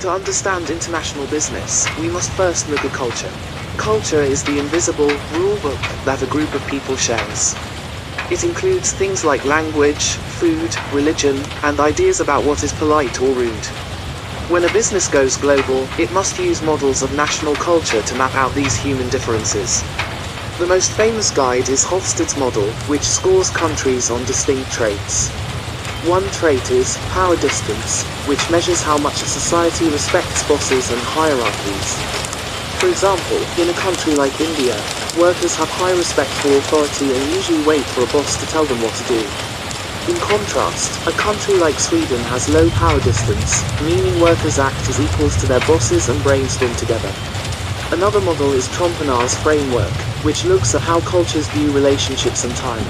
To understand international business, we must first look at culture. Culture is the invisible rule book that a group of people shares. It includes things like language, food, religion, and ideas about what is polite or rude. When a business goes global, it must use models of national culture to map out these human differences. The most famous guide is Hofstede's model, which scores countries on distinct traits. One trait is power distance, which measures how much a society respects bosses and hierarchies. For example, in a country like India, workers have high respect for authority and usually wait for a boss to tell them what to do. In contrast, a country like Sweden has low power distance, meaning workers act as equals to their bosses and brainstorm together. Another model is Trompenaar's framework, which looks at how cultures view relationships and time.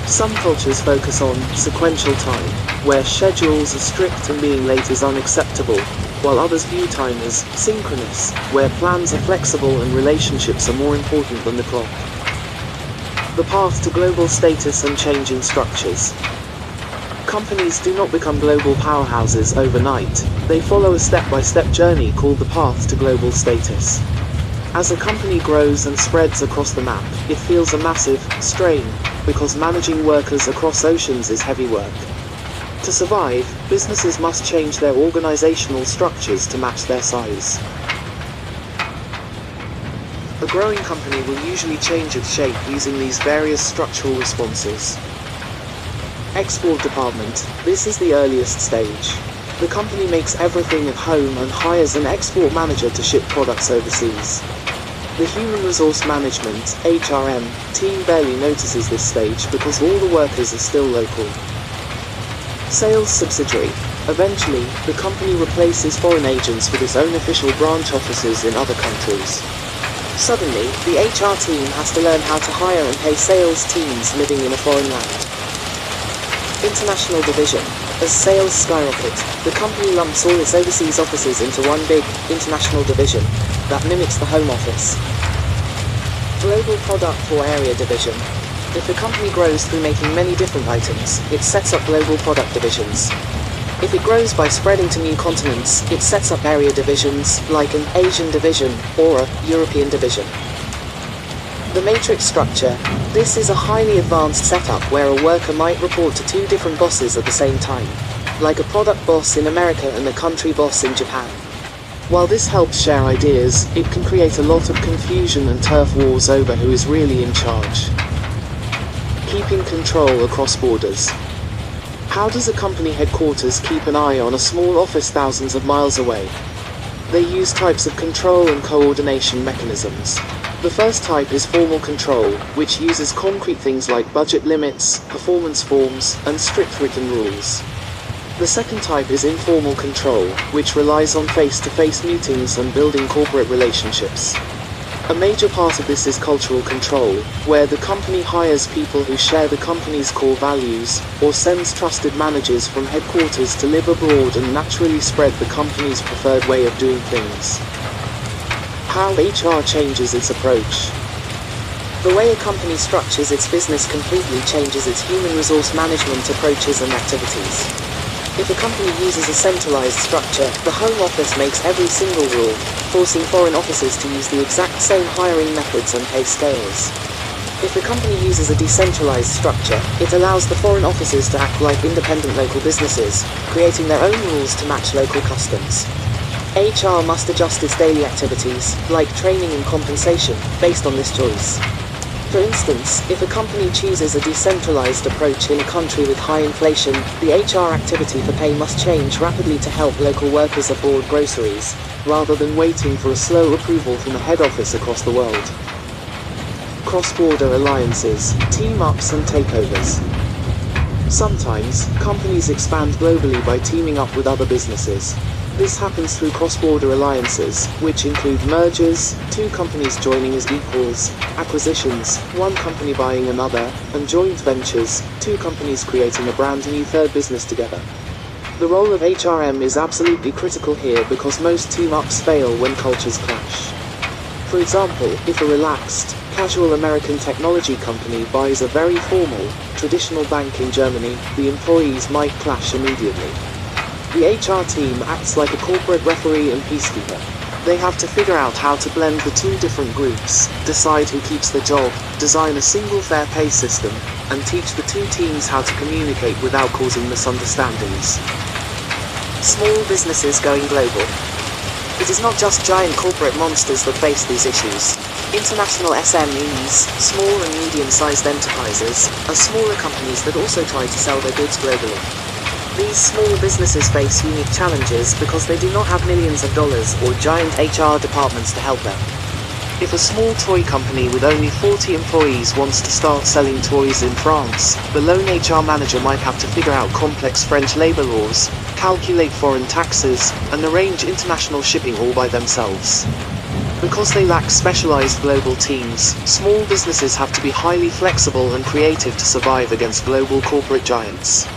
Some cultures focus on sequential time, where schedules are strict and being late is unacceptable, while others view time as synchronous, where plans are flexible and relationships are more important than the clock. The path to global status and changing structures. Companies do not become global powerhouses overnight. They follow a step-by-step journey called the path to global status. As a company grows and spreads across the map, it feels a massive strain, because managing workers across oceans is heavy work. To survive, businesses must change their organizational structures to match their size. A growing company will usually change its shape using these various structural responses. Export department. This is the earliest stage. The company makes everything at home and hires an export manager to ship products overseas. The Human Resource Management (HRM) team barely notices this stage because all the workers are still local. Sales subsidiary. Eventually, the company replaces foreign agents with its own official branch offices in other countries. Suddenly, the HR team has to learn how to hire and pay sales teams living in a foreign land. International division. As sales skyrocket, the company lumps all its overseas offices into one big, international division that mimics the home office. Global product or area division. If the company grows through making many different items, it sets up global product divisions. If it grows by spreading to new continents, it sets up area divisions, like an Asian division or a European division. The matrix structure. This is a highly advanced setup where a worker might report to two different bosses at the same time, like a product boss in America and a country boss in Japan. While this helps share ideas, it can create a lot of confusion and turf wars over who is really in charge. Keeping control across borders. How does a company headquarters keep an eye on a small office thousands of miles away? They use types of control and coordination mechanisms. The first type is formal control, which uses concrete things like budget limits, performance forms, and strict written rules. The second type is informal control, which relies on face-to-face meetings and building corporate relationships. A major part of this is cultural control, where the company hires people who share the company's core values, or sends trusted managers from headquarters to live abroad and naturally spread the company's preferred way of doing things. How HR changes its approach. The way a company structures its business completely changes its human resource management approaches and activities. If a company uses a centralized structure, the home office makes every single rule, forcing foreign offices to use the exact same hiring methods and pay scales. If the company uses a decentralized structure, it allows the foreign offices to act like independent local businesses, creating their own rules to match local customs. HR must adjust its daily activities, like training and compensation, based on this choice. For instance, if a company chooses a decentralized approach in a country with high inflation, the HR activity for pay must change rapidly to help local workers afford groceries, rather than waiting for a slow approval from the head office across the world. Cross-border alliances, team-ups and takeovers. Sometimes, companies expand globally by teaming up with other businesses. This happens through cross-border alliances, which include mergers, two companies joining as equals, acquisitions, one company buying another, and joint ventures, two companies creating a brand new third business together. The role of HRM is absolutely critical here because most team-ups fail when cultures clash. For example, if a relaxed, casual American technology company buys a very formal, traditional bank in Germany, the employees might clash immediately. The HR team acts like a corporate referee and peacekeeper. They have to figure out how to blend the two different groups, decide who keeps the job, design a single fair pay system, and teach the two teams how to communicate without causing misunderstandings. Small businesses going global. It is not just giant corporate monsters that face these issues. International SMEs, small and medium-sized enterprises, are smaller companies that also try to sell their goods globally. These small businesses face unique challenges because they do not have millions of dollars or giant HR departments to help them. If a small toy company with only 40 employees wants to start selling toys in France, the lone HR manager might have to figure out complex French labor laws, calculate foreign taxes, and arrange international shipping all by themselves. Because they lack specialized global teams, small businesses have to be highly flexible and creative to survive against global corporate giants.